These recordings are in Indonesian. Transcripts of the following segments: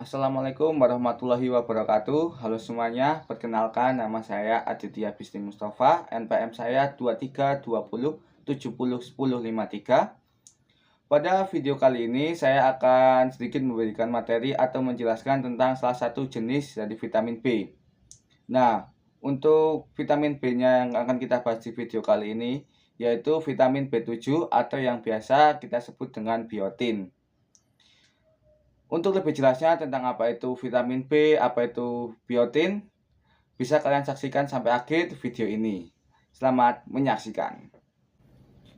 Assalamualaikum warahmatullahi wabarakatuh. Halo semuanya, perkenalkan nama saya Aditya Bisni Mustafa, NPM saya 2320701053. Pada video kali ini saya akan sedikit memberikan materi atau menjelaskan tentang salah satu jenis dari vitamin B. Nah, untuk vitamin B-nya yang akan kita bahas di video kali ini yaitu vitamin B7 atau yang biasa kita sebut dengan biotin. Untuk lebih jelasnya tentang apa itu vitamin B, apa itu biotin, bisa kalian saksikan sampai akhir video ini. Selamat menyaksikan.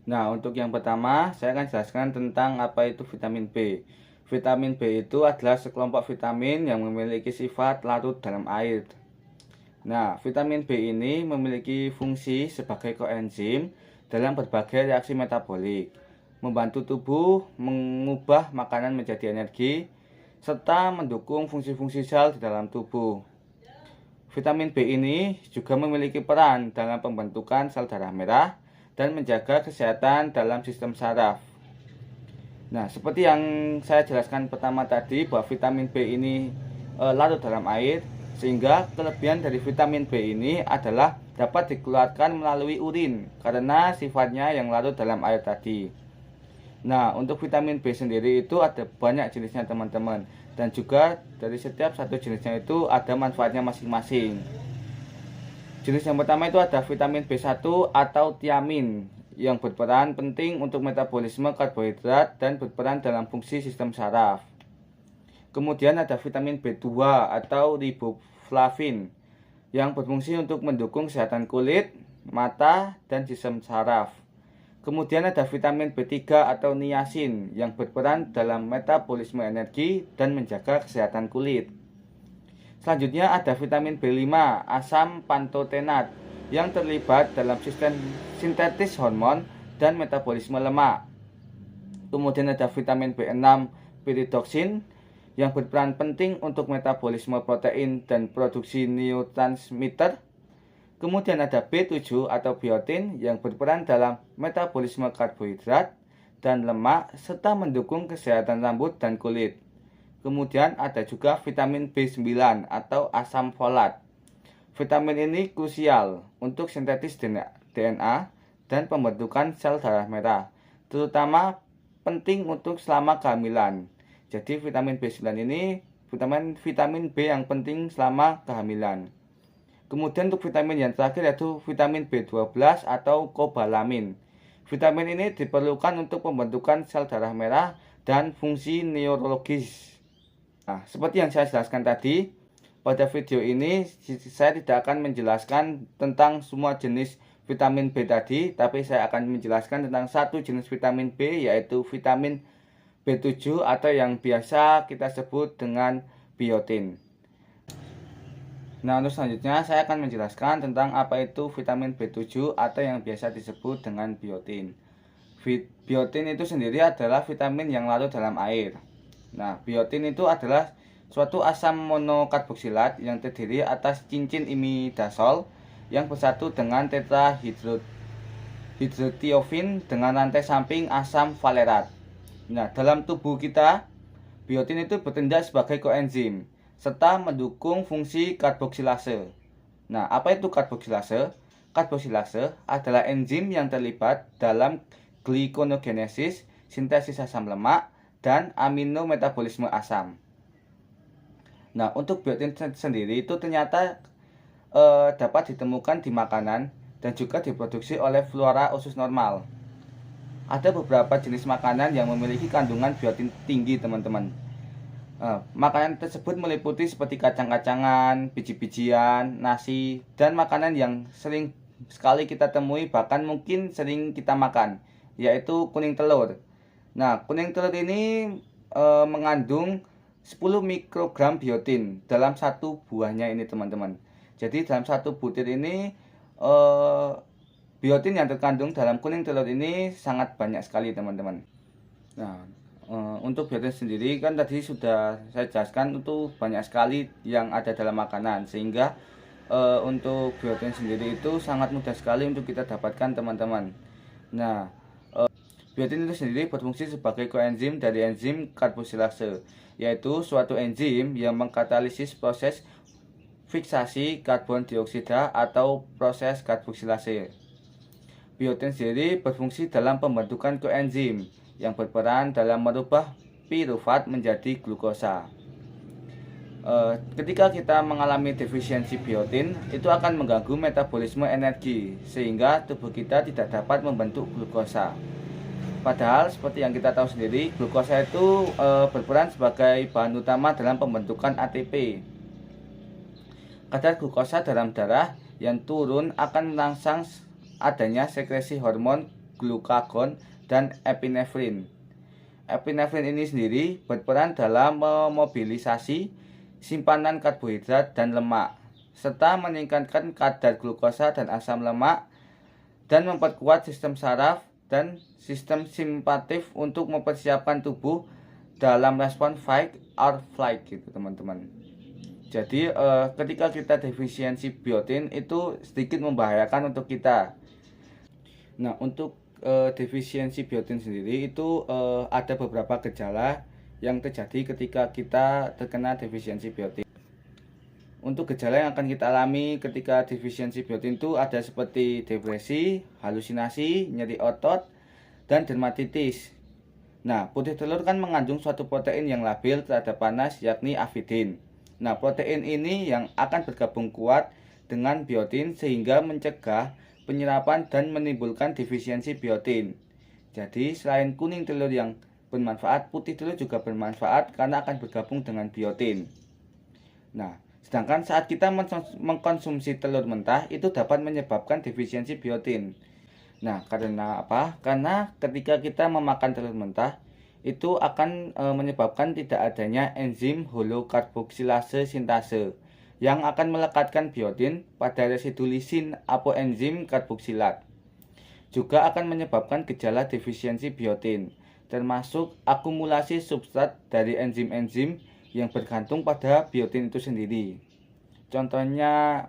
Nah, untuk yang pertama, saya akan jelaskan tentang apa itu vitamin B. Vitamin B itu adalah sekelompok vitamin yang memiliki sifat larut dalam air. Nah, vitamin B ini memiliki fungsi sebagai koenzim dalam berbagai reaksi metabolik, membantu tubuh mengubah makanan menjadi energi, serta mendukung fungsi-fungsi sel di dalam tubuh. Vitamin B ini juga memiliki peran dalam pembentukan sel darah merah dan menjaga kesehatan dalam sistem saraf. Nah, seperti yang saya jelaskan pertama tadi bahwa vitamin B ini larut dalam air, sehingga kelebihan dari vitamin B ini adalah dapat dikeluarkan melalui urin karena sifatnya yang larut dalam air tadi. Nah, untuk vitamin B sendiri itu ada banyak jenisnya teman-teman. Dan juga dari setiap satu jenisnya itu ada manfaatnya masing-masing. Jenis yang pertama itu ada vitamin B1 atau tiamin yang berperan penting untuk metabolisme karbohidrat dan berperan dalam fungsi sistem saraf. Kemudian ada vitamin B2 atau riboflavin yang berfungsi untuk mendukung kesehatan kulit, mata, dan sistem saraf. Kemudian ada vitamin B3 atau niacin yang berperan dalam metabolisme energi dan menjaga kesehatan kulit. Selanjutnya ada vitamin B5 asam pantotenat yang terlibat dalam sistem sintetis hormon dan metabolisme lemak. Kemudian ada vitamin B6 pyridoxine yang berperan penting untuk metabolisme protein dan produksi neurotransmitter. Kemudian ada B7 atau biotin yang berperan dalam metabolisme karbohidrat dan lemak serta mendukung kesehatan rambut dan kulit. Kemudian ada juga vitamin B9 atau asam folat. Vitamin ini krusial untuk sintetis DNA dan pembentukan sel darah merah, terutama penting untuk selama kehamilan. Jadi vitamin B9 ini vitamin B yang penting selama kehamilan. Kemudian untuk vitamin yang terakhir yaitu vitamin B12 atau kobalamin. Vitamin ini diperlukan untuk pembentukan sel darah merah dan fungsi neurologis. Nah, seperti yang saya jelaskan tadi, pada video ini saya tidak akan menjelaskan tentang semua jenis vitamin B tadi, tapi saya akan menjelaskan tentang satu jenis vitamin B yaitu vitamin B7 atau yang biasa kita sebut dengan biotin. Nah, untuk selanjutnya saya akan menjelaskan tentang apa itu vitamin B7 atau yang biasa disebut dengan biotin. Biotin itu sendiri adalah vitamin yang larut dalam air. Nah, biotin itu adalah suatu asam monokarboksilat yang terdiri atas cincin imidazol yang bersatu dengan tetrahidrotiofin dengan rantai samping asam valerat. Nah, dalam tubuh kita, biotin itu bertindak sebagai koenzim serta mendukung fungsi karboksilase. Nah, apa itu karboksilase? Karboksilase adalah enzim yang terlibat dalam glikonogenesis, sintesis asam lemak, dan aminometabolisme asam. Nah, untuk biotin sendiri itu ternyata dapat ditemukan di makanan dan juga diproduksi oleh flora usus normal. Ada beberapa jenis makanan yang memiliki kandungan biotin tinggi, teman-teman. Makanan tersebut meliputi seperti kacang-kacangan, biji-bijian, nasi, dan makanan yang sering sekali kita temui bahkan mungkin sering kita makan, yaitu kuning telur. Nah, kuning telur ini mengandung 10 mikrogram biotin dalam satu buahnya ini, teman-teman. Jadi dalam satu butir ini eh, biotin yang terkandung dalam kuning telur ini sangat banyak sekali teman-teman. Nah, untuk biotin sendiri kan tadi sudah saya jelaskan itu banyak sekali yang ada dalam makanan, sehingga untuk biotin sendiri itu sangat mudah sekali untuk kita dapatkan teman-teman. Nah, biotin itu sendiri berfungsi sebagai koenzim dari enzim karboksilase, yaitu suatu enzim yang mengkatalisis proses fiksasi karbon dioksida atau proses karboksilase. Biotin sendiri berfungsi dalam pembentukan koenzim yang berperan dalam merubah pirufat menjadi glukosa. Ketika kita mengalami defisiensi biotin, itu akan mengganggu metabolisme energi, sehingga tubuh kita tidak dapat membentuk glukosa. Padahal seperti yang kita tahu sendiri, glukosa itu berperan sebagai bahan utama dalam pembentukan ATP. Kadar glukosa dalam darah yang turun akan merangsang adanya sekresi hormon glukagon dan epinefrin. Epinefrin ini sendiri berperan dalam memobilisasi simpanan karbohidrat dan lemak, serta meningkatkan kadar glukosa dan asam lemak, dan memperkuat sistem saraf dan sistem simpatif untuk mempersiapkan tubuh dalam respon fight or flight gitu teman-teman. Jadi ketika kita defisiensi biotin itu sedikit membahayakan untuk kita. Nah, untuk defisiensi biotin sendiri itu ada beberapa gejala yang terjadi ketika kita terkena defisiensi biotin. Untuk gejala yang akan kita alami ketika defisiensi biotin itu ada seperti depresi, halusinasi, nyeri otot, dan dermatitis. Nah, putih telur kan mengandung suatu protein yang labil terhadap panas, yakni avidin. Nah, protein ini yang akan bergabung kuat dengan biotin sehingga mencegah penyerapan dan menimbulkan defisiensi biotin. Jadi, selain kuning telur yang bermanfaat, putih telur juga bermanfaat karena akan bergabung dengan biotin. Nah, sedangkan saat kita mengkonsumsi telur mentah itu dapat menyebabkan defisiensi biotin. Nah, karena apa? Karena ketika kita memakan telur mentah itu akan menyebabkan tidak adanya enzim holokarboksilase sintase yang akan melekatkan biotin pada residu lisin apoenzim karboksilat. Juga akan menyebabkan gejala defisiensi biotin, termasuk akumulasi substrat dari enzim-enzim yang bergantung pada biotin itu sendiri. Contohnya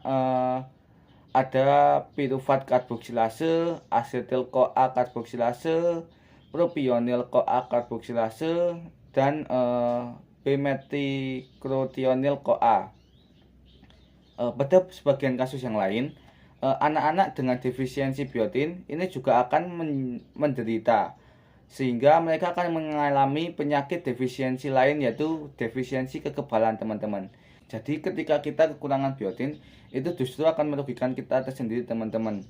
ada pirufat karboksilase, asetil-CoA karboksilase, propionil-CoA karboksilase, dan bemethikrotionil-CoA. Pada sebagian kasus yang lain, anak-anak dengan defisiensi biotin ini juga akan menderita, sehingga mereka akan mengalami penyakit defisiensi lain, yaitu defisiensi kekebalan teman-teman. Jadi ketika kita kekurangan biotin itu justru akan merugikan kita tersendiri teman-teman,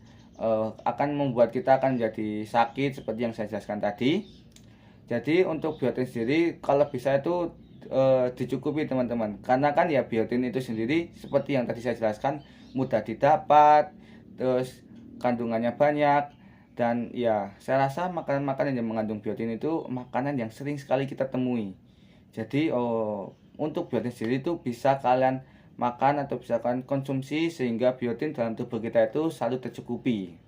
akan membuat kita akan jadi sakit seperti yang saya jelaskan tadi. Jadi untuk biotin sendiri kalau bisa itu dicukupi teman-teman, karena kan ya biotin itu sendiri seperti yang tadi saya jelaskan mudah didapat, terus kandungannya banyak. Dan ya, saya rasa makanan-makanan yang mengandung biotin itu makanan yang sering sekali kita temui. Jadi, untuk biotin sendiri itu bisa kalian makan atau bisa kalian konsumsi sehingga biotin dalam tubuh kita itu selalu tercukupi.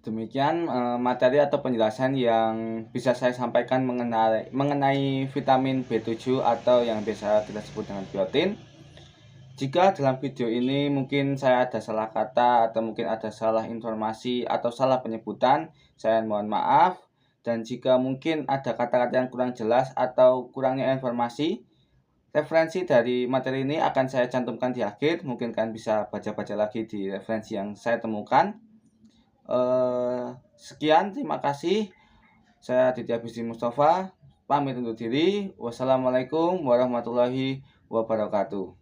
Demikian materi atau penjelasan yang bisa saya sampaikan mengenai vitamin B7 atau yang biasa kita sebut dengan biotin. Jika dalam video ini mungkin saya ada salah kata atau mungkin ada salah informasi atau salah penyebutan, saya mohon maaf. Dan jika mungkin ada kata-kata yang kurang jelas atau kurangnya informasi, referensi dari materi ini akan saya cantumkan di akhir. Mungkin kalian bisa baca-baca lagi di referensi yang saya temukan. Sekian, terima kasih. Saya Ditya Bisri Mustafa, pamit undur diri. Wassalamualaikum warahmatullahi wabarakatuh.